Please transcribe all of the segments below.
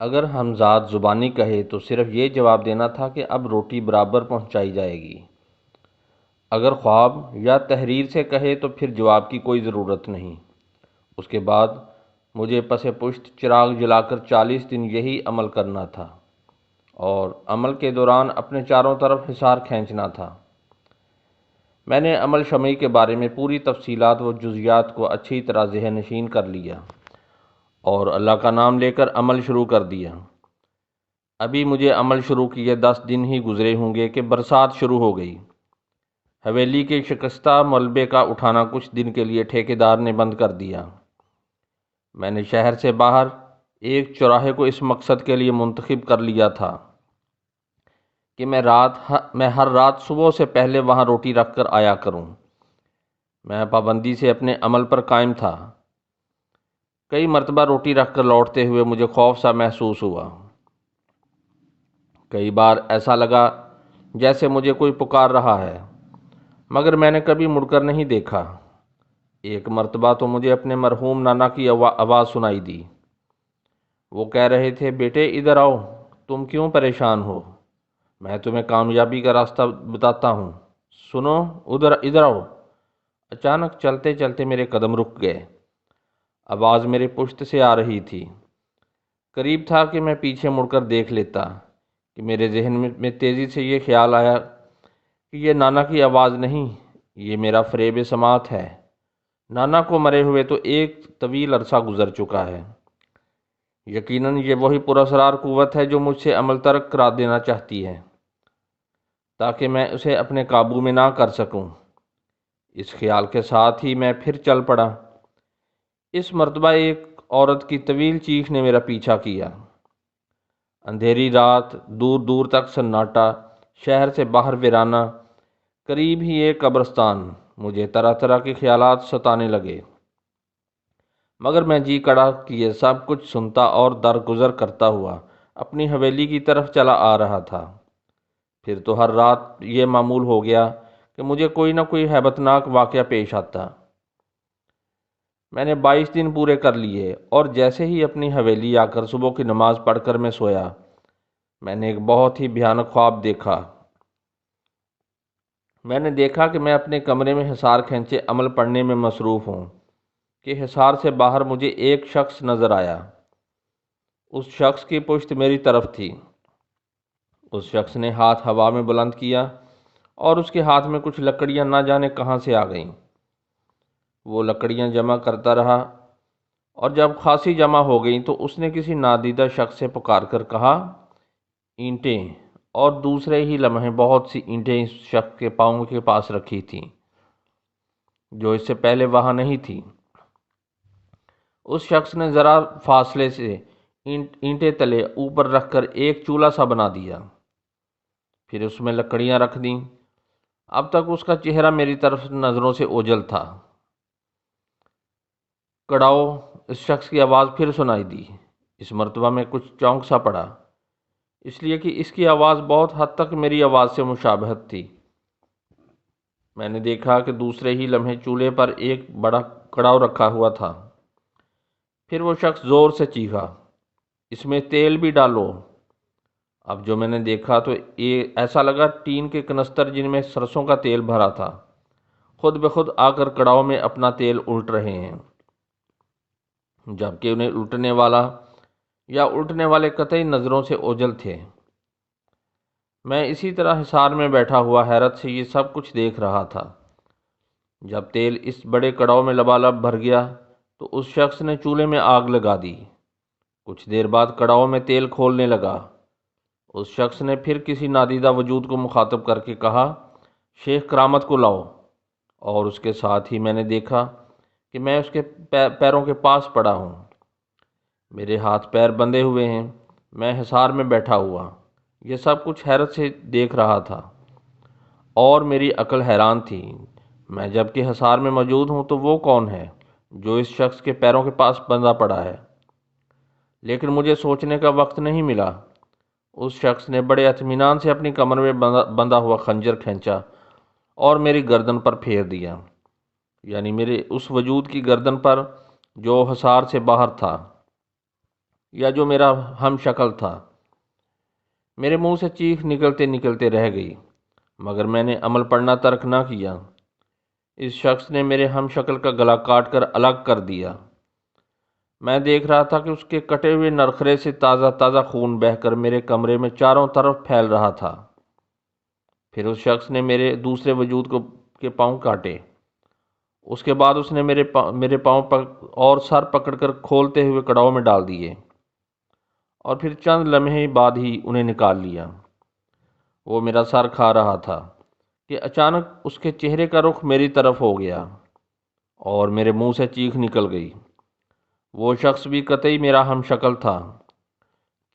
اگر ہمزاد زبانی کہے تو صرف یہ جواب دینا تھا کہ اب روٹی برابر پہنچائی جائے گی۔ اگر خواب یا تحریر سے کہے تو پھر جواب کی کوئی ضرورت نہیں۔ اس کے بعد مجھے پس پشت چراغ جلا کر 40 دن یہی عمل کرنا تھا، اور عمل کے دوران اپنے چاروں طرف حصار کھینچنا تھا۔ میں نے عمل شمعی کے بارے میں پوری تفصیلات و جزیات کو اچھی طرح ذہن نشین کر لیا اور اللہ کا نام لے کر عمل شروع کر دیا۔ ابھی مجھے عمل شروع کیے 10 دن ہی گزرے ہوں گے کہ برسات شروع ہو گئی۔ حویلی کے شکستہ ملبے کا اٹھانا کچھ دن کے لیے ٹھیکیدار نے بند کر دیا۔ میں نے شہر سے باہر ایک چوراہے کو اس مقصد کے لیے منتخب کر لیا تھا کہ میں ہر رات صبح سے پہلے وہاں روٹی رکھ کر آیا کروں۔ میں پابندی سے اپنے عمل پر قائم تھا۔ کئی مرتبہ روٹی رکھ کر لوٹتے ہوئے مجھے خوف سا محسوس ہوا۔ کئی بار ایسا لگا جیسے مجھے کوئی پکار رہا ہے، مگر میں نے کبھی مڑ کر نہیں دیکھا۔ ایک مرتبہ تو مجھے اپنے مرحوم نانا کی آواز سنائی دی۔ وہ کہہ رہے تھے، بیٹے ادھر آؤ، تم کیوں پریشان ہو؟ میں تمہیں کامیابی کا راستہ بتاتا ہوں، سنو، ادھر آؤ۔ اچانک چلتے چلتے میرے قدم رک گئے۔ آواز میرے پشت سے آ رہی تھی۔ قریب تھا کہ میں پیچھے مڑ کر دیکھ لیتا کہ میرے ذہن میں تیزی سے یہ خیال آیا کہ یہ نانا کی آواز نہیں، یہ میرا فریب سماعت ہے۔ نانا کو مرے ہوئے تو ایک طویل عرصہ گزر چکا ہے۔ یقیناً یہ وہی پراسرار قوت ہے جو مجھ سے عمل ترک کرا دینا چاہتی ہے تاکہ میں اسے اپنے قابو میں نہ کر سکوں۔ اس خیال کے ساتھ ہی میں پھر چل پڑا۔ اس مرتبہ ایک عورت کی طویل چیخ نے میرا پیچھا کیا۔ اندھیری رات، دور دور تک سناٹا، شہر سے باہر ویرانہ، قریب ہی ایک قبرستان۔ مجھے طرح طرح کے خیالات ستانے لگے، مگر میں جی کڑا کیے سب کچھ سنتا اور درگزر کرتا ہوا اپنی حویلی کی طرف چلا آ رہا تھا۔ پھر تو ہر رات یہ معمول ہو گیا کہ مجھے کوئی نہ کوئی ہیبت ناک واقعہ پیش آتا۔ میں نے 22 دن پورے کر لیے، اور جیسے ہی اپنی حویلی آ کر صبح کی نماز پڑھ کر میں سویا، میں نے ایک بہت ہی بھیانک خواب دیکھا۔ میں نے دیکھا کہ میں اپنے کمرے میں حصار کھینچے عمل پڑھنے میں مصروف ہوں کہ حصار سے باہر مجھے ایک شخص نظر آیا۔ اس شخص کی پشت میری طرف تھی۔ اس شخص نے ہاتھ ہوا میں بلند کیا اور اس کے ہاتھ میں کچھ لکڑیاں نہ جانے کہاں سے آ گئیں۔ وہ لکڑیاں جمع کرتا رہا، اور جب خاصی جمع ہو گئیں تو اس نے کسی نادیدہ شخص سے پکار کر کہا، اینٹیں، اور دوسرے ہی لمحے بہت سی اینٹیں اس شخص کے پاؤں کے پاس رکھی تھیں جو اس سے پہلے وہاں نہیں تھی۔ اس شخص نے ذرا فاصلے سے اینٹیں تلے اوپر رکھ کر ایک چولہا سا بنا دیا، پھر اس میں لکڑیاں رکھ دیں۔ اب تک اس کا چہرہ میری طرف نظروں سے اوجھل تھا۔ کڑاؤ، اس شخص کی آواز پھر سنائی دی۔ اس مرتبہ میں کچھ چونک سا پڑا، اس لیے کہ اس کی آواز بہت حد تک میری آواز سے مشابہت تھی۔ میں نے دیکھا کہ دوسرے ہی لمحے چولہے پر ایک بڑا کڑاؤ رکھا ہوا تھا۔ پھر وہ شخص زور سے چیخا، اس میں تیل بھی ڈالو۔ اب جو میں نے دیکھا تو ایسا لگا ٹین کے کنستر جن میں سرسوں کا تیل بھرا تھا خود بخود آ کر کڑاؤ میں اپنا تیل الٹ رہے ہیں، جبکہ انہیں الٹنے والے قطعی نظروں سے اوجھل تھے۔ میں اسی طرح حصار میں بیٹھا ہوا حیرت سے یہ سب کچھ دیکھ رہا تھا۔ جب تیل اس بڑے کڑاؤ میں لبالب بھر گیا تو اس شخص نے چولہے میں آگ لگا دی۔ کچھ دیر بعد کڑاؤ میں تیل کھولنے لگا۔ اس شخص نے پھر کسی نادیدہ وجود کو مخاطب کر کے کہا، شیخ کرامت کو لاؤ، اور اس کے ساتھ ہی میں نے دیکھا کہ میں اس کے پیروں کے پاس پڑا ہوں۔ میرے ہاتھ پیر بندھے ہوئے ہیں، میں حصار میں بیٹھا ہوا یہ سب کچھ حیرت سے دیکھ رہا تھا، اور میری عقل حیران تھی۔ میں جب کہ حصار میں موجود ہوں تو وہ کون ہے جو اس شخص کے پیروں کے پاس بندھا پڑا ہے؟ لیکن مجھے سوچنے کا وقت نہیں ملا۔ اس شخص نے بڑے اطمینان سے اپنی کمر میں بندھا ہوا خنجر کھینچا اور میری گردن پر پھیر دیا، یعنی میرے اس وجود کی گردن پر جو حصار سے باہر تھا۔ یا جو میرا ہم شکل تھا؟ میرے منہ سے چیخ نکلتے نکلتے رہ گئی، مگر میں نے عمل پڑھنا ترک نہ کیا۔ اس شخص نے میرے ہم شکل کا گلا کاٹ کر الگ کر دیا۔ میں دیکھ رہا تھا کہ اس کے کٹے ہوئے نرخرے سے تازہ تازہ خون بہہ کر میرے کمرے میں چاروں طرف پھیل رہا تھا۔ پھر اس شخص نے میرے دوسرے وجود کے پاؤں کاٹے۔ اس کے بعد اس نے میرے پاؤں اور سر پکڑ کر کھولتے ہوئے کڑاؤ میں ڈال دیے، اور پھر چند لمحے بعد ہی انہیں نکال لیا۔ وہ میرا سر کھا رہا تھا کہ اچانک اس کے چہرے کا رخ میری طرف ہو گیا اور میرے منہ سے چیخ نکل گئی۔ وہ شخص بھی قطعی میرا ہم شکل تھا۔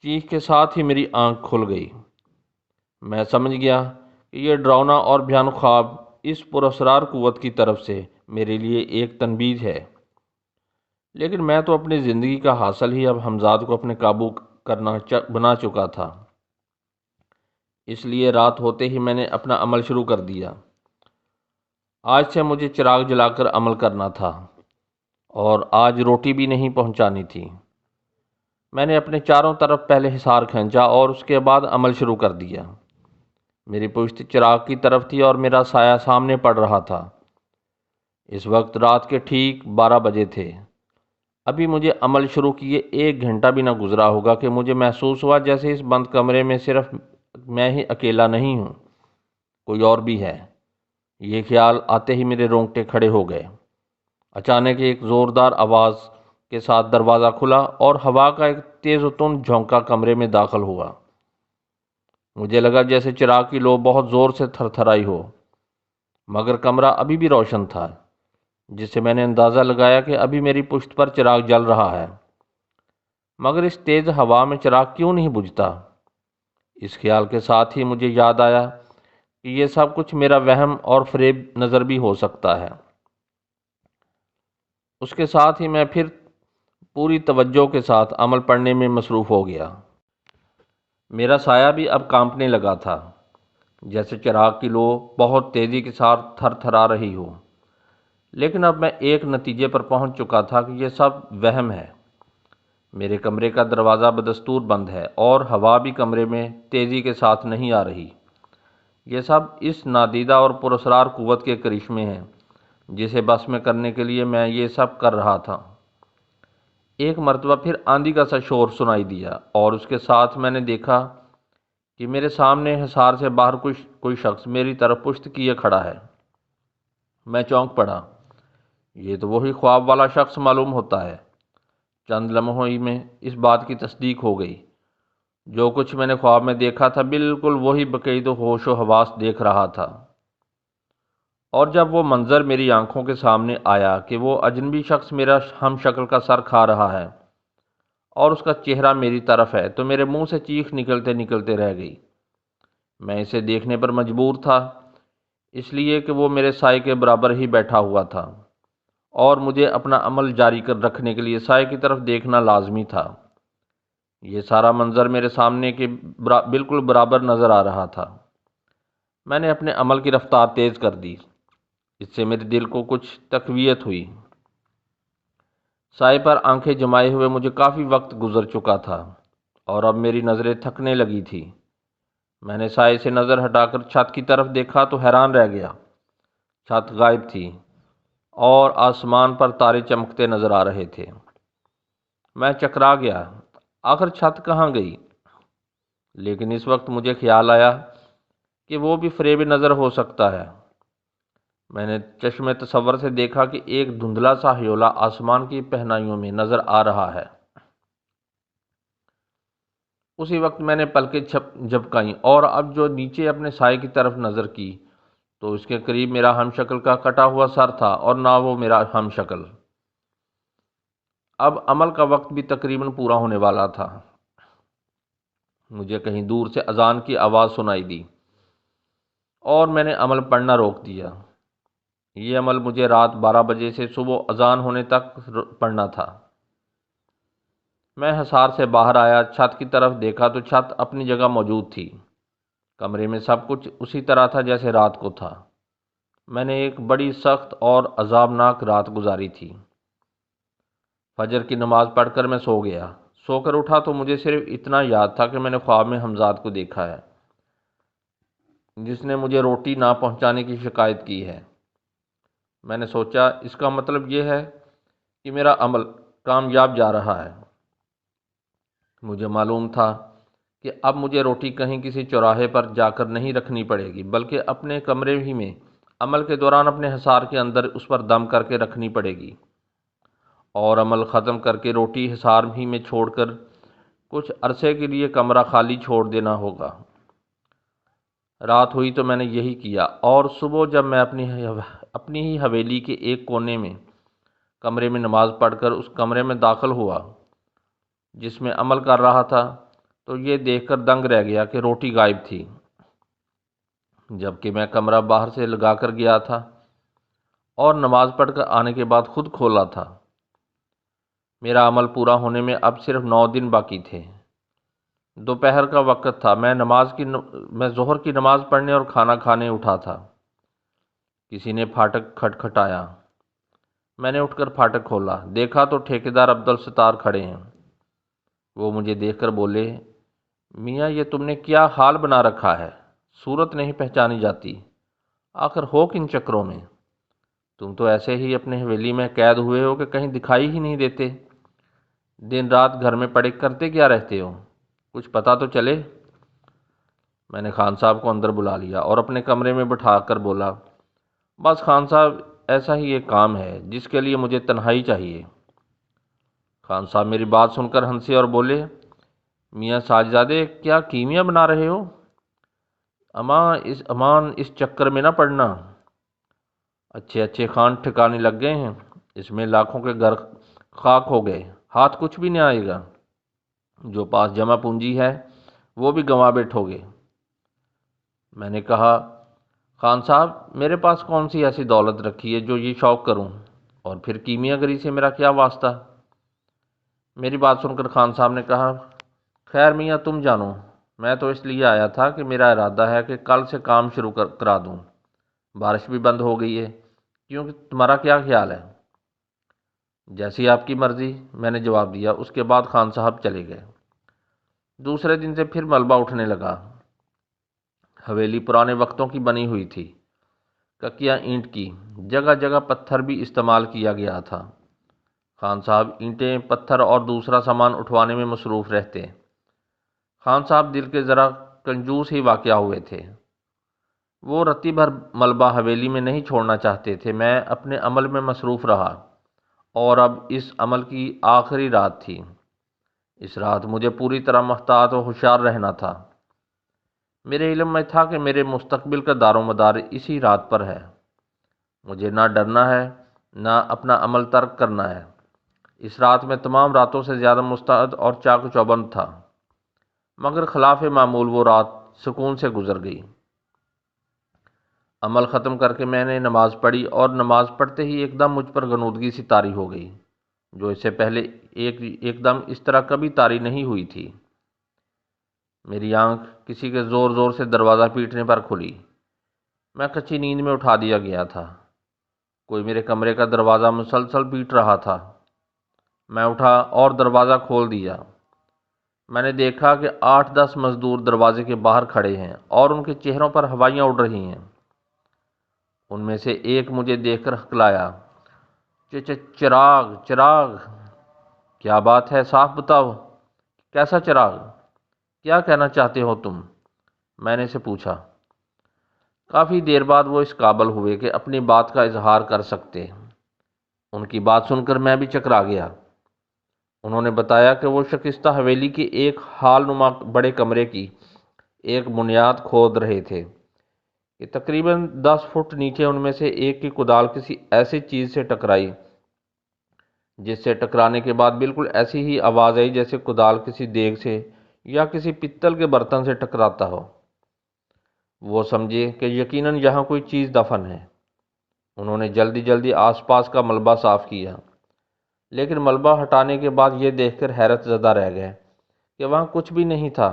چیخ کے ساتھ ہی میری آنکھ کھل گئی۔ میں سمجھ گیا کہ یہ ڈراؤنا اور بھیانک خواب اس پراسرار قوت کی طرف سے میرے لیے ایک تنبیہ ہے، لیکن میں تو اپنی زندگی کا حاصل ہی اب حمزاد کو اپنے قابو کرنا بنا چکا تھا۔ اس لیے رات ہوتے ہی میں نے اپنا عمل شروع کر دیا۔ آج سے مجھے چراغ جلا کر عمل کرنا تھا، اور آج روٹی بھی نہیں پہنچانی تھی۔ میں نے اپنے چاروں طرف پہلے حصار کھینچا اور اس کے بعد عمل شروع کر دیا۔ میری پشت چراغ کی طرف تھی اور میرا سایہ سامنے پڑ رہا تھا۔ اس وقت رات کے ٹھیک 12 بجے تھے۔ ابھی مجھے عمل شروع کیے 1 گھنٹہ بھی نہ گزرا ہوگا کہ مجھے محسوس ہوا جیسے اس بند کمرے میں صرف میں ہی اکیلا نہیں ہوں، کوئی اور بھی ہے۔ یہ خیال آتے ہی میرے رونگٹے کھڑے ہو گئے۔ اچانک ایک زوردار آواز کے ساتھ دروازہ کھلا اور ہوا کا ایک تیز و تند جھونکا کمرے میں داخل ہوا۔ مجھے لگا جیسے چراغ کی لو بہت زور سے تھر تھرائی ہو، مگر کمرہ ابھی بھی روشن تھا، جس سے میں نے اندازہ لگایا کہ ابھی میری پشت پر چراغ جل رہا ہے۔ مگر اس تیز ہوا میں چراغ کیوں نہیں بجھتا؟ اس خیال کے ساتھ ہی مجھے یاد آیا کہ یہ سب کچھ میرا وہم اور فریب نظر بھی ہو سکتا ہے۔ اس کے ساتھ ہی میں پھر پوری توجہ کے ساتھ عمل پڑھنے میں مصروف ہو گیا۔ میرا سایہ بھی اب کانپنے لگا تھا، جیسے چراغ کی لو بہت تیزی کے ساتھ تھر تھرا رہی ہو۔ لیکن اب میں ایک نتیجے پر پہنچ چکا تھا کہ یہ سب وہم ہے۔ میرے کمرے کا دروازہ بدستور بند ہے اور ہوا بھی کمرے میں تیزی کے ساتھ نہیں آ رہی۔ یہ سب اس نادیدہ اور پراسرار قوت کے کرشمے ہیں جسے بس میں کرنے کے لیے میں یہ سب کر رہا تھا۔ ایک مرتبہ پھر آندھی کا سا شور سنائی دیا، اور اس کے ساتھ میں نے دیکھا کہ میرے سامنے حصار سے باہر کوئی شخص میری طرف پشت کیے کھڑا ہے۔ میں چونک پڑا۔ یہ تو وہی خواب والا شخص معلوم ہوتا ہے۔ چند لمحوں ہی میں اس بات کی تصدیق ہو گئی۔ جو کچھ میں نے خواب میں دیکھا تھا بالکل وہی بقید و ہوش و حواس دیکھ رہا تھا۔ اور جب وہ منظر میری آنکھوں کے سامنے آیا کہ وہ اجنبی شخص میرا ہم شکل کا سر کھا رہا ہے اور اس کا چہرہ میری طرف ہے، تو میرے منہ سے چیخ نکلتے نکلتے رہ گئی۔ میں اسے دیکھنے پر مجبور تھا، اس لیے کہ وہ میرے سائے کے برابر ہی بیٹھا ہوا تھا، اور مجھے اپنا عمل جاری کر رکھنے کے لیے سائے کی طرف دیکھنا لازمی تھا۔ یہ سارا منظر میرے سامنے کے بالکل برابر نظر آ رہا تھا۔ میں نے اپنے عمل کی رفتار تیز کر دی۔ اس سے میرے دل کو کچھ تقویت ہوئی۔ سائے پر آنکھیں جمائے ہوئے مجھے کافی وقت گزر چکا تھا، اور اب میری نظریں تھکنے لگی تھی۔ میں نے سائے سے نظر ہٹا کر چھت کی طرف دیکھا تو حیران رہ گیا۔ چھت غائب تھی اور آسمان پر تارے چمکتے نظر آ رہے تھے۔ میں چکرا گیا، آخر چھت کہاں گئی؟ لیکن اس وقت مجھے خیال آیا کہ وہ بھی فریب نظر ہو سکتا ہے۔ میں نے چشم تصور سے دیکھا کہ ایک دھندلا سا ہیولا آسمان کی پہنائیوں میں نظر آ رہا ہے۔ اسی وقت میں نے پلکیں جھپکائیں اور اب جو نیچے اپنے سائے کی طرف نظر کی تو اس کے قریب میرا ہم شکل کا کٹا ہوا سر تھا، اور نہ وہ میرا ہم شکل۔ اب عمل کا وقت بھی تقریباً پورا ہونے والا تھا۔ مجھے کہیں دور سے اذان کی آواز سنائی دی، اور میں نے عمل پڑھنا روک دیا۔ یہ عمل مجھے رات 12 بجے سے صبح اذان ہونے تک پڑھنا تھا۔ میں حصار سے باہر آیا، چھت کی طرف دیکھا تو چھت اپنی جگہ موجود تھی۔ کمرے میں سب کچھ اسی طرح تھا جیسے رات کو تھا۔ میں نے ایک بڑی سخت اور عذابناک رات گزاری تھی۔ فجر کی نماز پڑھ کر میں سو گیا۔ سو کر اٹھا تو مجھے صرف اتنا یاد تھا کہ میں نے خواب میں حمزاد کو دیکھا ہے، جس نے مجھے روٹی نہ پہنچانے کی شکایت کی ہے۔ میں نے سوچا اس کا مطلب یہ ہے کہ میرا عمل کامیاب جا رہا ہے۔ مجھے معلوم تھا کہ اب مجھے روٹی کہیں کسی چوراہے پر جا کر نہیں رکھنی پڑے گی، بلکہ اپنے کمرے ہی میں عمل کے دوران اپنے حصار کے اندر اس پر دم کر کے رکھنی پڑے گی، اور عمل ختم کر کے روٹی حصار ہی میں چھوڑ کر کچھ عرصے کے لیے کمرہ خالی چھوڑ دینا ہوگا۔ رات ہوئی تو میں نے یہی کیا، اور صبح جب میں اپنی ہی حویلی کے ایک کونے میں کمرے میں نماز پڑھ کر اس کمرے میں داخل ہوا جس میں عمل کر رہا تھا، تو یہ دیکھ کر دنگ رہ گیا کہ روٹی غائب تھی، جبکہ میں کمرہ باہر سے لگا کر گیا تھا اور نماز پڑھ کر آنے کے بعد خود کھولا تھا۔ میرا عمل پورا ہونے میں اب صرف 9 دن باقی تھے۔ دوپہر کا وقت تھا، میں ظہر کی نماز پڑھنے اور کھانا کھانے اٹھا تھا۔ کسی نے پھاٹک کھٹکھٹایا۔ میں نے اٹھ کر پھاٹک کھولا، دیکھا تو ٹھیکیدار عبدالستار کھڑے ہیں۔ وہ مجھے دیکھ کر بولے، میاں یہ تم نے کیا حال بنا رکھا ہے؟ صورت نہیں پہچانی جاتی، آخر ہو کن چکروں میں؟ تم تو ایسے ہی اپنے حویلی میں قید ہوئے ہو کہ کہیں دکھائی ہی نہیں دیتے۔ دن رات گھر میں پڑے کرتے کیا رہتے ہو؟ کچھ پتہ تو چلے۔ میں نے خان صاحب کو اندر بلا لیا اور اپنے کمرے میں بٹھا کر بولا، بس خان صاحب ایسا ہی ایک کام ہے جس کے لیے مجھے تنہائی چاہیے۔ خان صاحب میری بات سن کر ہنسے اور بولے، میاں ساجزادے کیا کیمیا بنا رہے ہو؟ امان اس چکر میں نہ پڑنا، اچھے اچھے خان ٹھکانے لگ گئے ہیں، اس میں لاکھوں کے گھر خاک ہو گئے، ہاتھ کچھ بھی نہیں آئے گا، جو پاس جمع پونجی ہے وہ بھی گنوا بیٹھو گے۔ میں نے کہا، خان صاحب میرے پاس کون سی ایسی دولت رکھی ہے جو یہ شوق کروں، اور پھر کیمیا گری سے میرا کیا واسطہ؟ میری بات سن کر خان صاحب نے کہا، خیر میاں تم جانو، میں تو اس لیے آیا تھا کہ میرا ارادہ ہے کہ کل سے کام شروع کرا دوں، بارش بھی بند ہو گئی ہے، کیونکہ تمہارا کیا خیال ہے؟ جیسی آپ کی مرضی، میں نے جواب دیا۔ اس کے بعد خان صاحب چلے گئے۔ دوسرے دن سے پھر ملبہ اٹھنے لگا۔ حویلی پرانے وقتوں کی بنی ہوئی تھی، ککیا اینٹ کی، جگہ جگہ پتھر بھی استعمال کیا گیا تھا۔ خان صاحب اینٹیں، پتھر اور دوسرا سامان اٹھوانے میں مصروف رہتے۔ خان صاحب دل کے ذرا کنجوس ہی واقع ہوئے تھے، وہ رتی بھر ملبہ حویلی میں نہیں چھوڑنا چاہتے تھے۔ میں اپنے عمل میں مصروف رہا، اور اب اس عمل کی آخری رات تھی۔ اس رات مجھے پوری طرح محتاط و ہوشیار رہنا تھا۔ میرے علم میں تھا کہ میرے مستقبل کا دار و مدار اسی رات پر ہے۔ مجھے نہ ڈرنا ہے، نہ اپنا عمل ترک کرنا ہے۔ اس رات میں تمام راتوں سے زیادہ مستعد اور چاق و چوبند تھا، مگر خلاف معمول وہ رات سکون سے گزر گئی۔ عمل ختم کر کے میں نے نماز پڑھی، اور نماز پڑھتے ہی ایک دم مجھ پر غنودگی سی طاری ہو گئی، جو اس سے پہلے ایک دم اس طرح کبھی طاری نہیں ہوئی تھی۔ میری آنکھ کسی کے زور زور سے دروازہ پیٹنے پر کھلی۔ میں کچی نیند میں اٹھا دیا گیا تھا۔ کوئی میرے کمرے کا دروازہ مسلسل پیٹ رہا تھا۔ میں اٹھا اور دروازہ کھول دیا۔ میں نے دیکھا کہ 8-10 مزدور دروازے کے باہر کھڑے ہیں، اور ان کے چہروں پر ہوائیاں اڑ رہی ہیں۔ ان میں سے ایک مجھے دیکھ کر ہکلایا، چراغ چراغ! کیا بات ہے، صاف بتاؤ، کیسا چراغ؟ کیا کہنا چاہتے ہو تم؟ میں نے اسے پوچھا۔ کافی دیر بعد وہ اس قابل ہوئے کہ اپنی بات کا اظہار کر سکتے۔ ان کی بات سن کر میں بھی چکرا گیا۔ انہوں نے بتایا کہ وہ شکستہ حویلی کے ایک حال نما بڑے کمرے کی ایک بنیاد کھود رہے تھے کہ تقریباً 10 فٹ نیچے ان میں سے ایک کی کدال کسی ایسی چیز سے ٹکرائی، جس سے ٹکرانے کے بعد بالکل ایسی ہی آواز آئی جیسے کدال کسی دیگ سے یا کسی پتل کے برتن سے ٹکراتا ہو۔ وہ سمجھے کہ یقیناً یہاں کوئی چیز دفن ہے۔ انہوں نے جلدی جلدی آس پاس کا ملبہ صاف کیا، لیکن ملبہ ہٹانے کے بعد یہ دیکھ کر حیرت زدہ رہ گئے کہ وہاں کچھ بھی نہیں تھا۔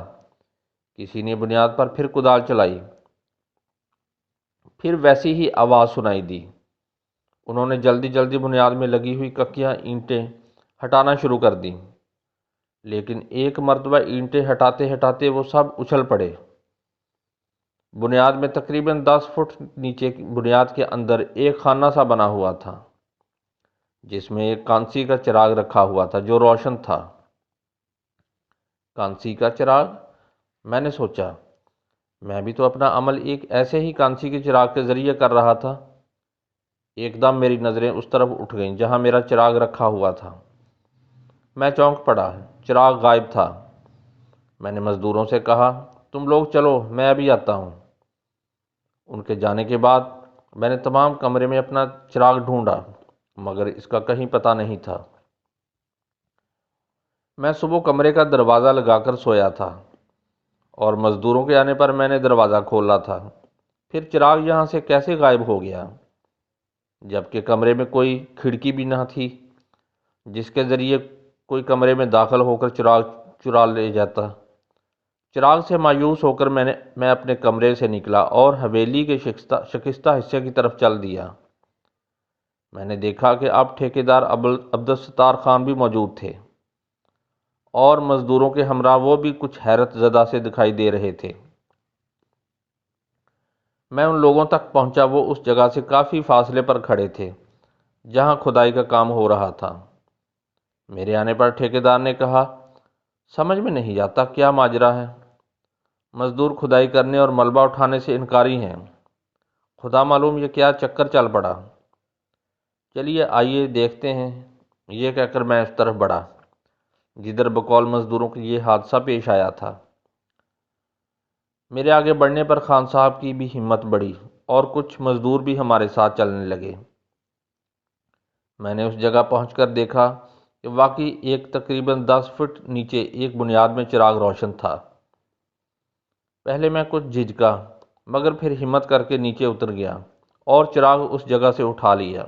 کسی نے بنیاد پر پھر کدال چلائی، پھر ویسی ہی آواز سنائی دی۔ انہوں نے جلدی جلدی بنیاد میں لگی ہوئی ککیاں، اینٹیں ہٹانا شروع کر دیں۔ لیکن ایک مرتبہ اینٹیں ہٹاتے ہٹاتے وہ سب اچھل پڑے۔ بنیاد میں تقریباً 10 فٹ نیچے کی بنیاد کے اندر ایک خانہ سا بنا ہوا تھا، جس میں ایک کانسی کا چراغ رکھا ہوا تھا جو روشن تھا۔ کانسی کا چراغ؟ میں نے سوچا، میں بھی تو اپنا عمل ایک ایسے ہی کانسی کے چراغ کے ذریعے کر رہا تھا۔ ایک دم میری نظریں اس طرف اٹھ گئیں جہاں میرا چراغ رکھا ہوا تھا۔ میں چونک پڑا، چراغ غائب تھا۔ میں نے مزدوروں سے کہا، تم لوگ چلو، میں ابھی آتا ہوں۔ ان کے جانے کے بعد میں نے تمام کمرے میں اپنا چراغ ڈھونڈا، مگر اس کا کہیں پتہ نہیں تھا۔ میں صبح کمرے کا دروازہ لگا کر سویا تھا اور مزدوروں کے آنے پر میں نے دروازہ کھولا تھا۔ پھر چراغ یہاں سے کیسے غائب ہو گیا، جبکہ کمرے میں کوئی کھڑکی بھی نہ تھی جس کے ذریعے کوئی کمرے میں داخل ہو کر چراغ چرا لے جاتا۔ چراغ سے مایوس ہو کر میں اپنے کمرے سے نکلا اور حویلی کے شکستہ حصے کی طرف چل دیا۔ میں نے دیکھا کہ اب ٹھیکیدار عبدالستار خان بھی موجود تھے اور مزدوروں کے ہمراہ وہ بھی کچھ حیرت زدہ سے دکھائی دے رہے تھے۔ میں ان لوگوں تک پہنچا، وہ اس جگہ سے کافی فاصلے پر کھڑے تھے جہاں کھدائی کا کام ہو رہا تھا۔ میرے آنے پر ٹھیکیدار نے کہا، سمجھ میں نہیں آتا کیا ماجرا ہے۔ مزدور کھدائی کرنے اور ملبہ اٹھانے سے انکاری ہیں۔ خدا معلوم یہ کیا چکر چل پڑا۔ چلیے آئیے دیکھتے ہیں۔ یہ کہہ کر میں اس طرف بڑھا جدھر بقول مزدوروں کو یہ حادثہ پیش آیا تھا۔ میرے آگے بڑھنے پر خان صاحب کی بھی ہمت بڑھی اور کچھ مزدور بھی ہمارے ساتھ چلنے لگے۔ میں نے اس جگہ پہنچ کر دیکھا کہ واقعی ایک تقریباً 10 فٹ نیچے ایک بنیاد میں چراغ روشن تھا۔ پہلے میں کچھ جھجکا، مگر پھر ہمت کر کے نیچے اتر گیا اور چراغ اس جگہ سے اٹھا لیا۔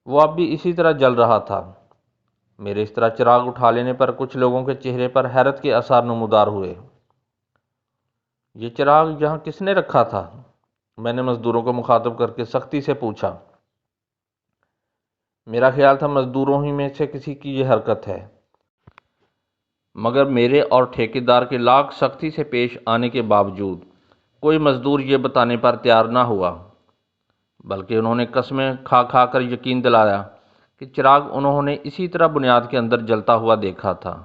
وہ اب بھی اسی طرح جل رہا تھا۔ میرے اس طرح چراغ اٹھا لینے پر کچھ لوگوں کے چہرے پر حیرت کے آثار نمودار ہوئے۔ یہ چراغ یہاں کس نے رکھا تھا؟ میں نے مزدوروں کو مخاطب کر کے سختی سے پوچھا۔ میرا خیال تھا مزدوروں ہی میں سے کسی کی یہ حرکت ہے، مگر میرے اور ٹھیکیدار کے لاکھ سختی سے پیش آنے کے باوجود کوئی مزدور یہ بتانے پر تیار نہ ہوا، بلکہ انہوں نے قسمیں کھا کھا کر یقین دلایا کہ چراغ انہوں نے اسی طرح بنیاد کے اندر جلتا ہوا دیکھا تھا۔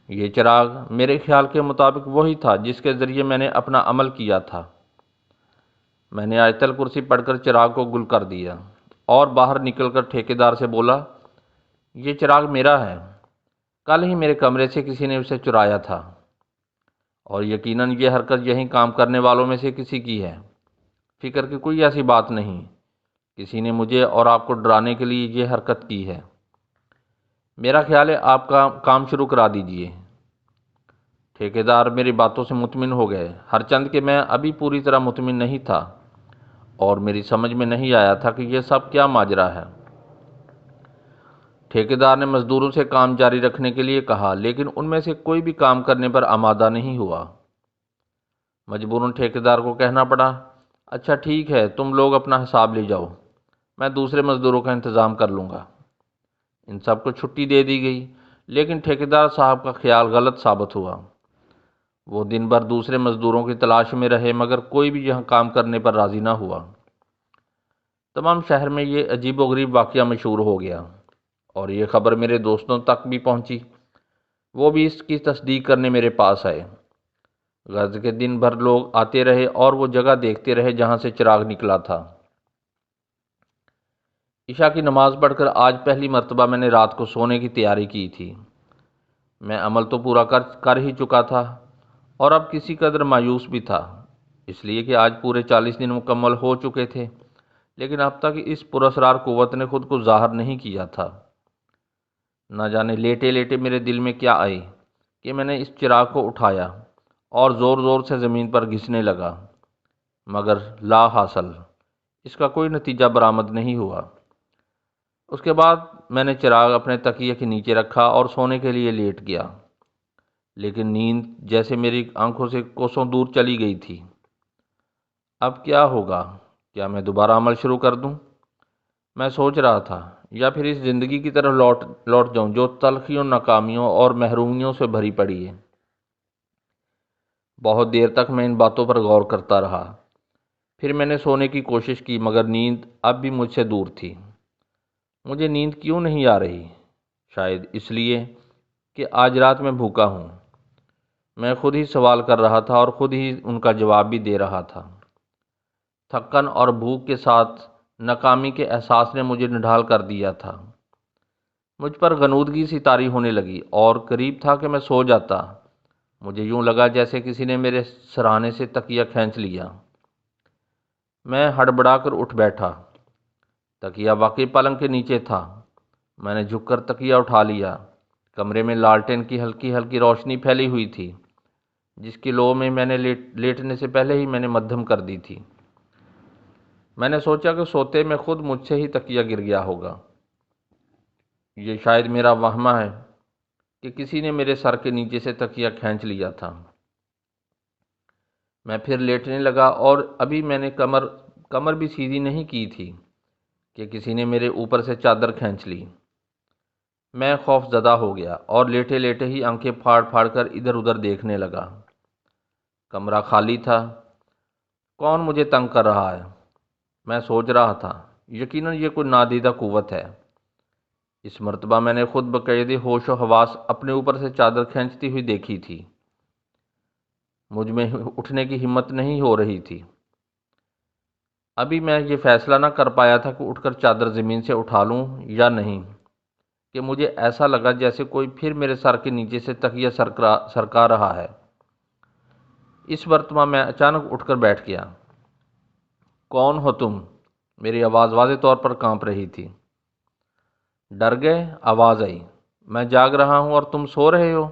یہ چراغ میرے خیال کے مطابق وہی تھا جس کے ذریعے میں نے اپنا عمل کیا تھا۔ میں نے آیت الکرسی پڑھ کر چراغ کو گل کر دیا اور باہر نکل کر ٹھیکیدار سے بولا، یہ چراغ میرا ہے، کل ہی میرے کمرے سے کسی نے اسے چرایا تھا، اور یقیناً یہ حرکت یہیں کام کرنے والوں میں سے کسی کی ہے۔ فکر کی کوئی ایسی بات نہیں، کسی نے مجھے اور آپ کو ڈرانے کے لیے یہ حرکت کی ہے۔ میرا خیال ہے آپ کا کام شروع کرا دیجئے۔ ٹھیکیدار میری باتوں سے مطمئن ہو گئے، ہرچند کہ میں ابھی پوری طرح مطمئن نہیں تھا اور میری سمجھ میں نہیں آیا تھا کہ یہ سب کیا ماجرا ہے۔ ٹھیکیدار نے مزدوروں سے کام جاری رکھنے کے لیے کہا، لیکن ان میں سے کوئی بھی کام کرنے پر آمادہ نہیں ہوا۔ مجبوراً ٹھیکیدار کو کہنا پڑا، اچھا ٹھیک ہے، تم لوگ اپنا حساب لے جاؤ، میں دوسرے مزدوروں کا انتظام کر لوں گا۔ ان سب کو چھٹی دے دی گئی، لیکن ٹھیکیدار صاحب کا خیال غلط ثابت ہوا۔ وہ دن بھر دوسرے مزدوروں کی تلاش میں رہے، مگر کوئی بھی یہاں کام کرنے پر راضی نہ ہوا۔ تمام شہر میں یہ عجیب و غریب واقعہ مشہور ہو گیا اور یہ خبر میرے دوستوں تک بھی پہنچی۔ وہ بھی اس کی تصدیق کرنے میرے پاس آئے۔ غرض کے دن بھر لوگ آتے رہے اور وہ جگہ دیکھتے رہے جہاں سے چراغ نکلا تھا۔ عشاء کی نماز پڑھ کر آج پہلی مرتبہ میں نے رات کو سونے کی تیاری کی تھی۔ میں عمل تو پورا کر ہی چکا تھا اور اب کسی قدر مایوس بھی تھا، اس لیے کہ آج پورے 40 دن مکمل ہو چکے تھے، لیکن اب تک اس پراسرار قوت نے خود کو ظاہر نہیں کیا تھا۔ نہ جانے لیٹے لیٹے میرے دل میں کیا آئی کہ میں نے اس چراغ کو اٹھایا اور زور زور سے زمین پر گھسنے لگا، مگر لا حاصل، اس کا کوئی نتیجہ برآمد نہیں ہوا۔ اس کے بعد میں نے چراغ اپنے تکیے کے نیچے رکھا اور سونے کے لیے لیٹ گیا، لیکن نیند جیسے میری آنکھوں سے کوسوں دور چلی گئی تھی۔ اب کیا ہوگا؟ کیا میں دوبارہ عمل شروع کر دوں؟ میں سوچ رہا تھا، یا پھر اس زندگی کی طرف لوٹ جاؤں جو تلخیوں، ناکامیوں اور محرومیوں سے بھری پڑی ہے۔ بہت دیر تک میں ان باتوں پر غور کرتا رہا۔ پھر میں نے سونے کی کوشش کی، مگر نیند اب بھی مجھ سے دور تھی۔ مجھے نیند کیوں نہیں آ رہی؟ شاید اس لیے کہ آج رات میں بھوکا ہوں۔ میں خود ہی سوال کر رہا تھا اور خود ہی ان کا جواب بھی دے رہا تھا۔ تھکن اور بھوک کے ساتھ ناکامی کے احساس نے مجھے نڈھال کر دیا تھا۔ مجھ پر غنودگی سی طاری ہونے لگی اور قریب تھا کہ میں سو جاتا۔ مجھے یوں لگا جیسے کسی نے میرے سرہانے سے تکیہ کھینچ لیا۔ میں ہڑبڑا کر اٹھ بیٹھا۔ تکیہ واقعی پلنگ کے نیچے تھا۔ میں نے جھک کر تکیہ اٹھا لیا۔ کمرے میں لالٹین کی ہلکی ہلکی روشنی پھیلی ہوئی تھی، جس کی لو میں میں نے لیٹنے سے پہلے ہی میں نے مدھم کر دی تھی۔ میں نے سوچا کہ سوتے میں خود مجھ سے ہی تکیہ گر گیا ہوگا۔ یہ شاید میرا وہمہ ہے کہ کسی نے میرے سر کے نیچے سے تکیہ کھینچ لیا تھا۔ میں پھر لیٹنے لگا اور ابھی میں نے کمر بھی سیدھی نہیں کی تھی کہ کسی نے میرے اوپر سے چادر کھینچ لی۔ میں خوف زدہ ہو گیا اور لیٹے لیٹے ہی آنکھیں پھاڑ پھاڑ کر ادھر ادھر دیکھنے لگا۔ کمرہ خالی تھا۔ کون مجھے تنگ کر رہا ہے؟ میں سوچ رہا تھا۔ یقیناً یہ کوئی نادیدہ قوت ہے۔ اس مرتبہ میں نے خود بقید ہوش و حواس اپنے اوپر سے چادر کھینچتی ہوئی دیکھی تھی۔ مجھ میں اٹھنے کی ہمت نہیں ہو رہی تھی۔ ابھی میں یہ فیصلہ نہ کر پایا تھا کہ اٹھ کر چادر زمین سے اٹھا لوں یا نہیں، کہ مجھے ایسا لگا جیسے کوئی پھر میرے سر کے نیچے سے تکیہ سرکا رہا ہے۔ اس مرتبہ میں اچانک اٹھ کر بیٹھ گیا۔ کون ہو تم؟ میری آواز واضح طور پر کانپ رہی تھی۔ ڈر گئے؟ آواز آئی۔ میں جاگ رہا ہوں اور تم سو رہے ہو۔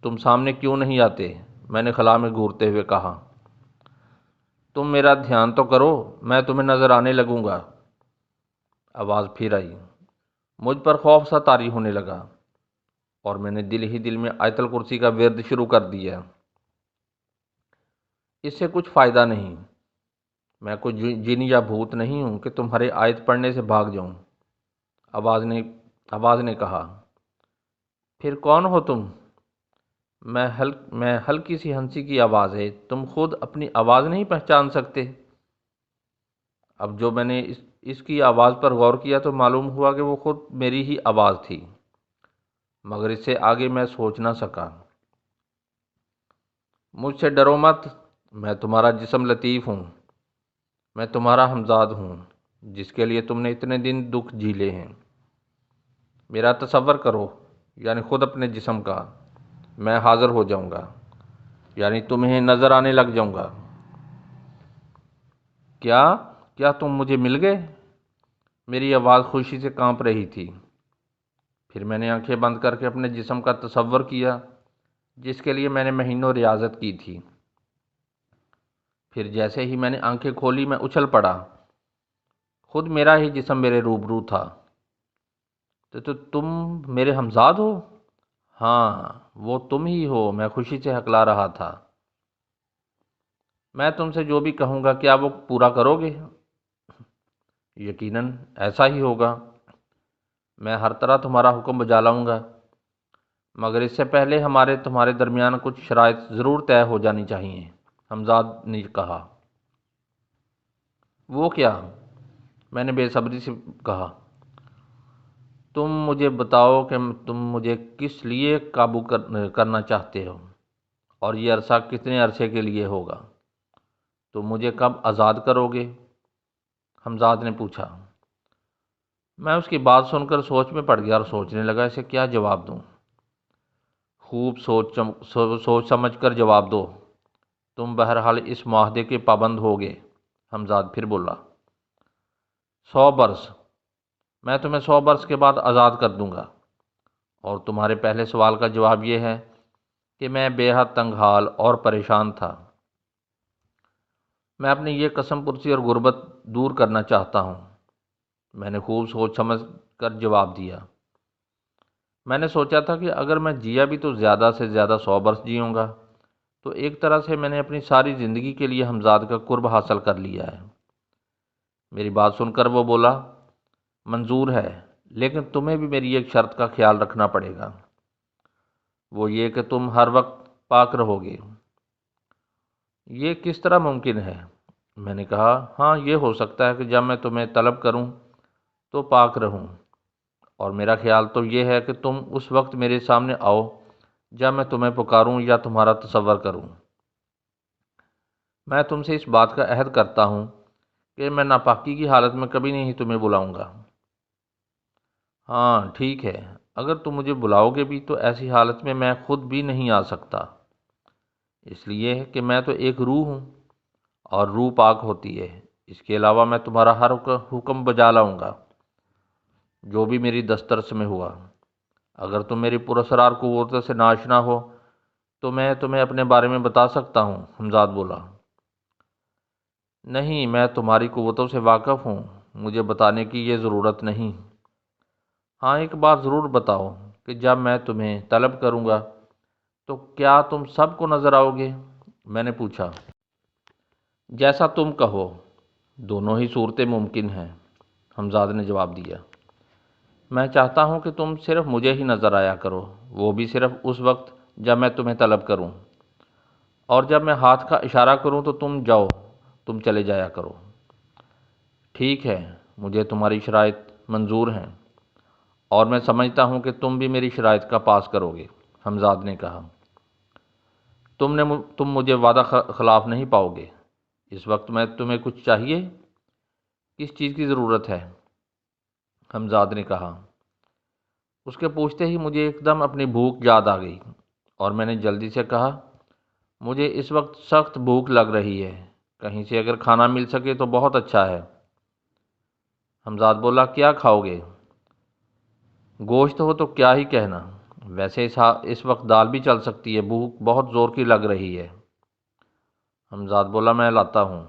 تم سامنے کیوں نہیں آتے؟ میں نے خلا میں گھورتے ہوئے کہا۔ تم میرا دھیان تو کرو، میں تمہیں نظر آنے لگوں گا۔ آواز پھر آئی۔ مجھ پر خوف سا طاری ہونے لگا اور میں نے دل ہی دل میں آیت الکرسی کا ورد شروع کر دیا۔ اس سے کچھ فائدہ نہیں۔ میں کوئی جن یا بھوت نہیں ہوں کہ تمہارے آیت پڑھنے سے بھاگ جاؤں۔ آواز نے کہا۔ پھر کون ہو تم؟ میں ہلکی سی ہنسی کی آواز ہے۔ تم خود اپنی آواز نہیں پہچان سکتے؟ اب جو میں نے اس کی آواز پر غور کیا تو معلوم ہوا کہ وہ خود میری ہی آواز تھی، مگر اس سے آگے میں سوچ نہ سکا۔ مجھ سے ڈرو مت، میں تمہارا جسم لطیف ہوں۔ میں تمہارا ہمزاد ہوں، جس کے لیے تم نے اتنے دن دکھ جھیلے ہیں۔ میرا تصور کرو، یعنی خود اپنے جسم کا۔ میں حاضر ہو جاؤں گا، یعنی تمہیں نظر آنے لگ جاؤں گا۔ کیا تم مجھے مل گئے؟ میری آواز خوشی سے کانپ رہی تھی۔ پھر میں نے آنکھیں بند کر کے اپنے جسم کا تصور کیا، جس کے لیے میں نے مہینوں ریاضت کی تھی۔ پھر جیسے ہی میں نے آنکھیں کھولی میں اچھل پڑا۔ خود میرا ہی جسم میرے روبرو تھا۔ تو تم میرے ہمزاد ہو؟ ہاں، وہ تم ہی ہو، میں خوشی سے ہکلا رہا تھا۔ میں تم سے جو بھی کہوں گا کیا وہ پورا کرو گے؟ یقیناً ایسا ہی ہوگا۔ میں ہر طرح تمہارا حکم بجا لاؤں گا، مگر اس سے پہلے تمہارے درمیان کچھ شرائط ضرور طے ہو جانی چاہیے، حمزاد نے کہا۔ وہ کیا؟ میں نے بے صبری سے کہا۔ تم مجھے بتاؤ کہ تم مجھے کس لیے قابو کرنا چاہتے ہو، اور یہ عرصہ کتنے عرصے کے لیے ہوگا؟ تم مجھے کب آزاد کرو گے؟ حمزاد نے پوچھا۔ میں اس کی بات سن کر سوچ میں پڑ گیا اور سوچنے لگا اسے کیا جواب دوں۔ خوب سوچ سمجھ کر جواب دو۔ تم بہرحال اس معاہدے کے پابند ہوگے، حمزاد پھر بولا۔ 100 برس۔ میں تمہیں 100 برس کے بعد آزاد کر دوں گا، اور تمہارے پہلے سوال کا جواب یہ ہے کہ میں بے حد تنگ حال اور پریشان تھا۔ میں اپنی یہ قسم پرسی اور غربت دور کرنا چاہتا ہوں۔ میں نے خوب سوچ سمجھ کر جواب دیا۔ میں نے سوچا تھا کہ اگر میں جیا بھی تو زیادہ سے زیادہ 100 برس جیوں گا، تو ایک طرح سے میں نے اپنی ساری زندگی کے لیے حمزاد کا قرب حاصل کر لیا ہے۔ میری بات سن کر وہ بولا، منظور ہے، لیکن تمہیں بھی میری ایک شرط کا خیال رکھنا پڑے گا، وہ یہ کہ تم ہر وقت پاک رہو گے۔ یہ کس طرح ممکن ہے؟ میں نے کہا، ہاں یہ ہو سکتا ہے کہ جب میں تمہیں طلب کروں تو پاک رہوں، اور میرا خیال تو یہ ہے کہ تم اس وقت میرے سامنے آؤ جب میں تمہیں پکاروں یا تمہارا تصور کروں۔ میں تم سے اس بات کا عہد کرتا ہوں کہ میں ناپاکی کی حالت میں کبھی نہیں تمہیں بلاؤں گا۔ ہاں ٹھیک ہے، اگر تم مجھے بلاؤ گے بھی تو ایسی حالت میں میں خود بھی نہیں آ سکتا، اس لیے کہ میں تو ایک روح ہوں اور روح پاک ہوتی ہے۔ اس کے علاوہ میں تمہارا ہر حکم بجا لاؤں گا جو بھی میری دسترس میں ہوا۔ اگر تم میری پراسرار قوتوں سے ناشنا ہو تو میں تمہیں اپنے بارے میں بتا سکتا ہوں، حمزاد بولا۔ نہیں، میں تمہاری قوتوں سے واقف ہوں، مجھے بتانے کی یہ ضرورت نہیں۔ ہاں ایک بات ضرور بتاؤ کہ جب میں تمہیں طلب کروں گا تو کیا تم سب کو نظر آؤ گے؟ میں نے پوچھا۔ جیسا تم کہو، دونوں ہی صورتیں ممکن ہیں، حمزاد نے جواب دیا۔ میں چاہتا ہوں کہ تم صرف مجھے ہی نظر آیا کرو، وہ بھی صرف اس وقت جب میں تمہیں طلب کروں، اور جب میں ہاتھ کا اشارہ کروں تو تم جاؤ، تم چلے جایا کرو۔ ٹھیک ہے، مجھے تمہاری شرائط منظور ہیں، اور میں سمجھتا ہوں کہ تم بھی میری شرائط کا پاس کرو گے، حمزاد نے کہا۔ تم مجھے وعدہ خلاف نہیں پاؤ گے۔ اس وقت میں تمہیں کچھ چاہیے؟ کس چیز کی ضرورت ہے؟ حمزاد نے کہا۔ اس کے پوچھتے ہی مجھے ایک دم اپنی بھوک یاد آ گئی، اور میں نے جلدی سے کہا، مجھے اس وقت سخت بھوک لگ رہی ہے، کہیں سے اگر کھانا مل سکے تو بہت اچھا ہے۔ حمزاد بولا، کیا کھاؤ گے؟ گوشت ہو تو کیا ہی کہنا، ویسے اس وقت دال بھی چل سکتی ہے، بھوک بہت زور کی لگ رہی ہے۔ حمزاد بولا، میں لاتا ہوں،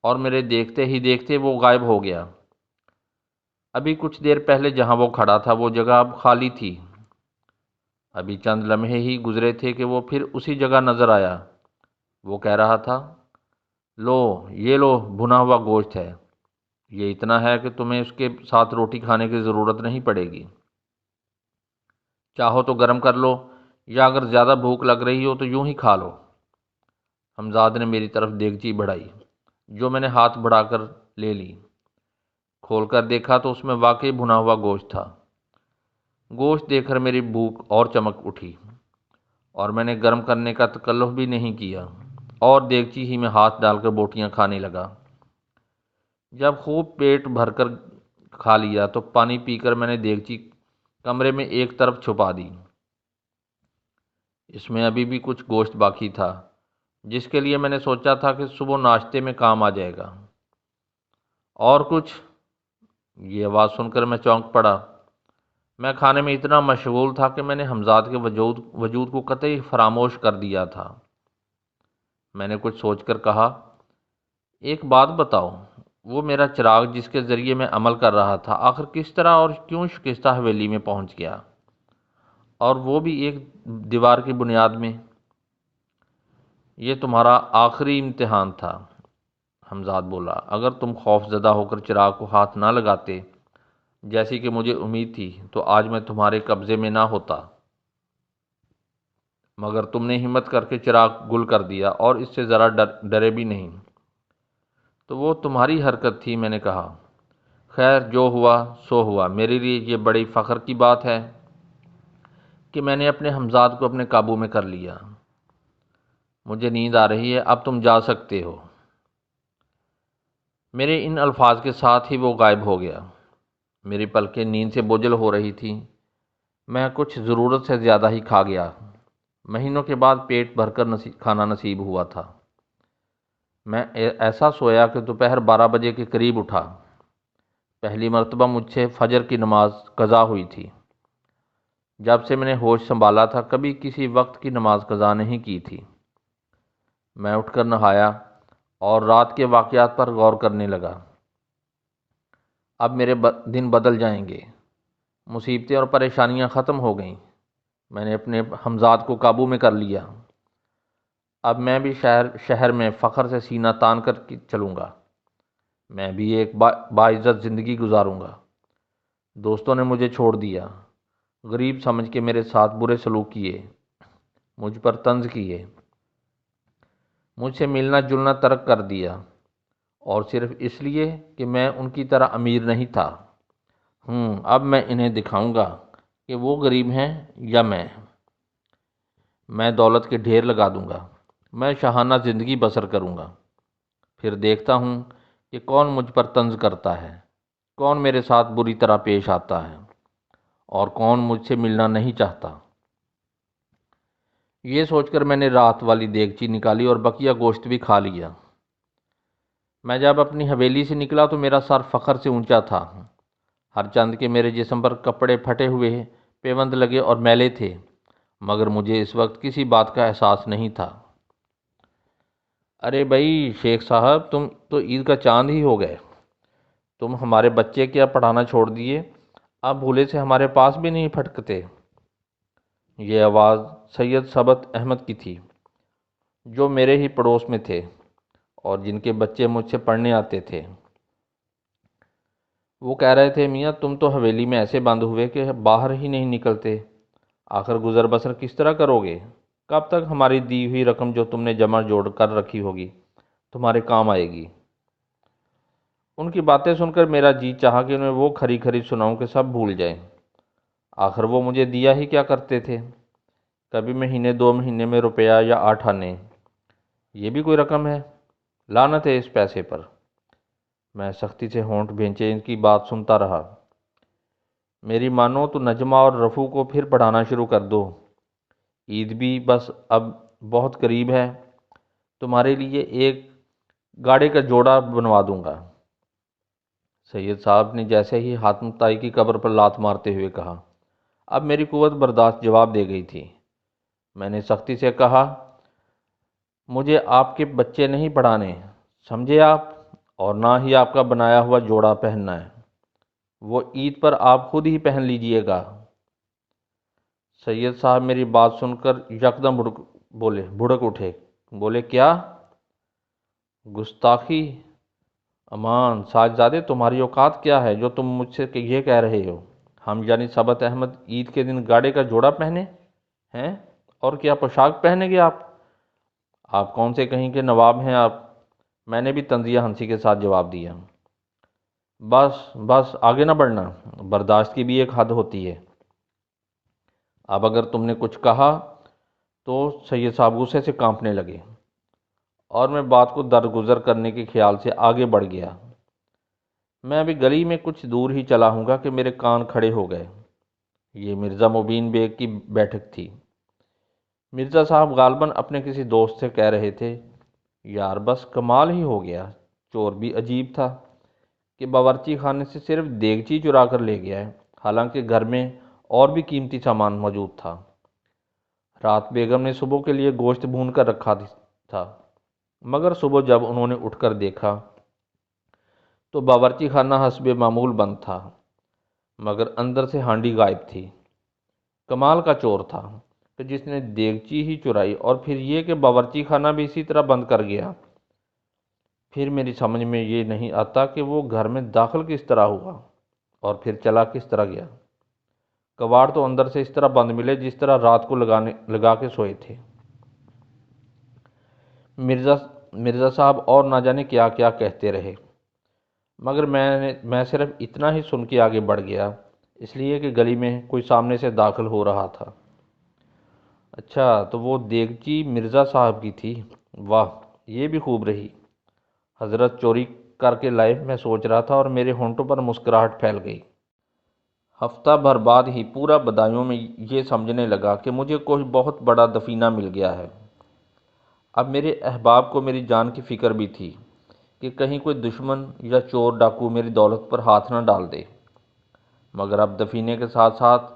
اور میرے دیکھتے ہی دیکھتے وہ غائب ہو گیا۔ ابھی کچھ دیر پہلے جہاں وہ کھڑا تھا وہ جگہ اب خالی تھی۔ ابھی چند لمحے ہی گزرے تھے کہ وہ پھر اسی جگہ نظر آیا۔ وہ کہہ رہا تھا، لو یہ لو بھنا ہوا گوشت ہے، یہ اتنا ہے کہ تمہیں اس کے ساتھ روٹی کھانے کی ضرورت نہیں پڑے گی، چاہو تو گرم کر لو، یا اگر زیادہ بھوک لگ رہی ہو تو یوں ہی کھا لو۔ حمزاد نے میری طرف دیگچی بڑھائی، جو میں نے ہاتھ بڑھا کر لے لی۔ کھول کر دیکھا تو اس میں واقعی بھنا ہوا گوشت تھا۔ گوشت دیکھ کر میری بھوک اور چمک اٹھی، اور میں نے گرم کرنے کا تکلف بھی نہیں کیا، اور دیگچی ہی میں ہاتھ ڈال کر بوٹیاں کھانے لگا۔ جب خوب پیٹ بھر کر کھا لیا تو پانی پی کر میں نے دیگچی کمرے میں ایک طرف چھپا دی۔ اس میں ابھی بھی کچھ گوشت باقی تھا، جس کے لیے میں نے سوچا تھا کہ صبح ناشتے میں کام آ جائے گا۔ اور کچھ؟ یہ آواز سن کر میں چونک پڑا۔ میں کھانے میں اتنا مشغول تھا کہ میں نے حمزاد کے وجود کو قطعی فراموش کر دیا تھا۔ میں نے کچھ سوچ کر کہا، ایک بات بتاؤ، وہ میرا چراغ جس کے ذریعے میں عمل کر رہا تھا آخر کس طرح اور کیوں شکستہ حویلی میں پہنچ گیا، اور وہ بھی ایک دیوار کی بنیاد میں؟ یہ تمہارا آخری امتحان تھا، حمزاد بولا۔ اگر تم خوف زدہ ہو کر چراغ کو ہاتھ نہ لگاتے جیسی کہ مجھے امید تھی تو آج میں تمہارے قبضے میں نہ ہوتا، مگر تم نے ہمت کر کے چراغ گل کر دیا اور اس سے ذرا ڈرے بھی نہیں۔ تو وہ تمہاری حرکت تھی، میں نے کہا۔ خیر جو ہوا سو ہوا، میرے لیے یہ بڑی فخر کی بات ہے کہ میں نے اپنے حمزاد کو اپنے قابو میں کر لیا۔ مجھے نیند آ رہی ہے، اب تم جا سکتے ہو۔ میرے ان الفاظ کے ساتھ ہی وہ غائب ہو گیا۔ میری پلکیں نیند سے بوجھل ہو رہی تھیں، میں کچھ ضرورت سے زیادہ ہی کھا گیا۔ مہینوں کے بعد پیٹ بھر کر کھانا نصیب ہوا تھا۔ میں ایسا سویا کہ دوپہر 12 بجے کے قریب اٹھا۔ پہلی مرتبہ مجھ سے فجر کی نماز قضا ہوئی تھی۔ جب سے میں نے ہوش سنبھالا تھا کبھی کسی وقت کی نماز قضا نہیں کی تھی۔ میں اٹھ کر نہایا اور رات کے واقعات پر غور کرنے لگا۔ اب میرے دن بدل جائیں گے، مصیبتیں اور پریشانیاں ختم ہو گئیں، میں نے اپنے حمزاد کو قابو میں کر لیا۔ اب میں بھی شہر میں فخر سے سینہ تان کر چلوں گا۔ میں بھی ایک باعزت زندگی گزاروں گا۔ دوستوں نے مجھے چھوڑ دیا، غریب سمجھ کے میرے ساتھ برے سلوک کیے، مجھ پر طنز کیے، مجھ سے ملنا جلنا ترک کر دیا، اور صرف اس لیے کہ میں ان کی طرح امیر نہیں تھا۔ اب میں انہیں دکھاؤں گا کہ وہ غریب ہیں یا میں دولت کے ڈھیر لگا دوں گا، میں شاہانہ زندگی بسر کروں گا، پھر دیکھتا ہوں کہ کون مجھ پر طنز کرتا ہے، کون میرے ساتھ بری طرح پیش آتا ہے، اور کون مجھ سے ملنا نہیں چاہتا۔ یہ سوچ کر میں نے رات والی دیگچی نکالی اور بقیہ گوشت بھی کھا لیا۔ میں جب اپنی حویلی سے نکلا تو میرا سر فخر سے اونچا تھا، ہر چند کے میرے جسم پر کپڑے پھٹے ہوئے پیوند لگے اور میلے تھے، مگر مجھے اس وقت کسی بات کا احساس نہیں تھا۔ ارے بھائی شیخ صاحب، تم تو عید کا چاند ہی ہو گئے، تم ہمارے بچے کیا پڑھانا چھوڑ دیے، اب بھولے سے ہمارے پاس بھی نہیں پھٹکتے۔ یہ آواز سید ثبت احمد کی تھی، جو میرے ہی پڑوس میں تھے اور جن کے بچے مجھ سے پڑھنے آتے تھے۔ وہ کہہ رہے تھے، میاں تم تو حویلی میں ایسے بند ہوئے کہ باہر ہی نہیں نکلتے، آخر گزر بسر کس طرح کرو گے؟ کب تک ہماری دی ہوئی رقم جو تم نے جمع جوڑ کر رکھی ہوگی تمہارے کام آئے گی؟ ان کی باتیں سن کر میرا جی چاہا کہ انہیں وہ کھری کھری سناؤں کہ سب بھول جائیں۔ آخر وہ مجھے دیا ہی کیا کرتے تھے، کبھی مہینے 2 مہینے میں روپیہ یا 8 آنے، یہ بھی کوئی رقم ہے؟ لعنت ہے اس پیسے پر۔ میں سختی سے ہونٹ بھینچے ان کی بات سنتا رہا۔ میری مانو تو نجمہ اور رفو کو پھر پڑھانا شروع کر دو، عید بھی بس اب بہت قریب ہے، تمہارے لیے ایک گاڑے کا جوڑا بنوا دوں گا۔ سید صاحب نے جیسے ہی حاتم طائی کی قبر پر لات مارتے ہوئے کہا۔ اب میری قوت برداشت جواب دے گئی تھی۔ میں نے سختی سے کہا، مجھے آپ کے بچے نہیں پڑھانے، سمجھے آپ، اور نہ ہی آپ کا بنایا ہوا جوڑا پہننا ہے، وہ عید پر آپ خود ہی پہن لیجئے گا۔ سید صاحب میری بات سن کر یکدم بھڑک اٹھے، بولے کیا؟ گستاخی! امان ساجزادے، تمہاری اوقات کیا ہے جو تم مجھ سے یہ کہہ رہے ہو؟ ہم یعنی ثبت احمد عید کے دن گاڑے کا جوڑا پہنے ہیں؟ اور کیا پوشاک پہنیں گے آپ کون سے کہیں کے نواب ہیں آپ؟ میں نے بھی طنزیہ ہنسی کے ساتھ جواب دیا۔ بس آگے نہ بڑھنا، برداشت کی بھی ایک حد ہوتی ہے۔ اب اگر تم نے کچھ کہا تو سید صاحب غصے سے کانپنے لگے، اور میں بات کو درگزر کرنے کے خیال سے آگے بڑھ گیا۔ میں ابھی گلی میں کچھ دور ہی چلا ہوں گا کہ میرے کان کھڑے ہو گئے۔ یہ مرزا مبین بیگ کی بیٹھک تھی۔ مرزا صاحب غالباً اپنے کسی دوست سے کہہ رہے تھے، یار بس کمال ہی ہو گیا، چور بھی عجیب تھا کہ باورچی خانے سے صرف دیگچی چرا کر لے گیا ہے، حالانکہ گھر میں اور بھی قیمتی سامان موجود تھا۔ رات بیگم نے صبح کے لیے گوشت بھون کر رکھا تھا، مگر صبح جب انہوں نے اٹھ کر دیکھا تو باورچی خانہ حسب معمول بند تھا، مگر اندر سے ہانڈی غائب تھی۔ کمال کا چور تھا کہ جس نے دیگچی ہی چرائی، اور پھر یہ کہ باورچی خانہ بھی اسی طرح بند کر گیا۔ پھر میری سمجھ میں یہ نہیں آتا کہ وہ گھر میں داخل کس طرح ہوا اور پھر چلا کس طرح گیا۔ کباڑ تو اندر سے اس طرح بند ملے جس طرح رات کو لگا کے سوئے تھے۔ مرزا صاحب اور نہ جانے کیا کیا کہتے رہے، مگر میں صرف اتنا ہی سن کے آگے بڑھ گیا، اس لیے کہ گلی میں کوئی سامنے سے داخل ہو رہا تھا۔ اچھا تو وہ دیگچی مرزا صاحب کی تھی، واہ یہ بھی خوب رہی، حضرت چوری کر کے لائے، میں سوچ رہا تھا، اور میرے ہونٹوں پر مسکراہٹ پھیل گئی۔ ہفتہ بھر بعد ہی پورا بدایوں میں یہ سمجھنے لگا کہ مجھے کوئی بہت بڑا دفینہ مل گیا ہے۔ اب میرے احباب کو میری جان کی فکر بھی تھی کہ کہیں کوئی دشمن یا چور ڈاکو میری دولت پر ہاتھ نہ ڈال دے، مگر اب دفینے کے ساتھ ساتھ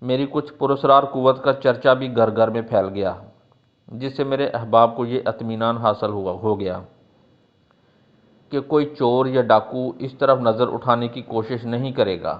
میری کچھ پراسرار قوت کا چرچا بھی گھر گھر میں پھیل گیا، جس سے میرے احباب کو یہ اطمینان حاصل ہو گیا کہ کوئی چور یا ڈاکو اس طرف نظر اٹھانے کی کوشش نہیں کرے گا۔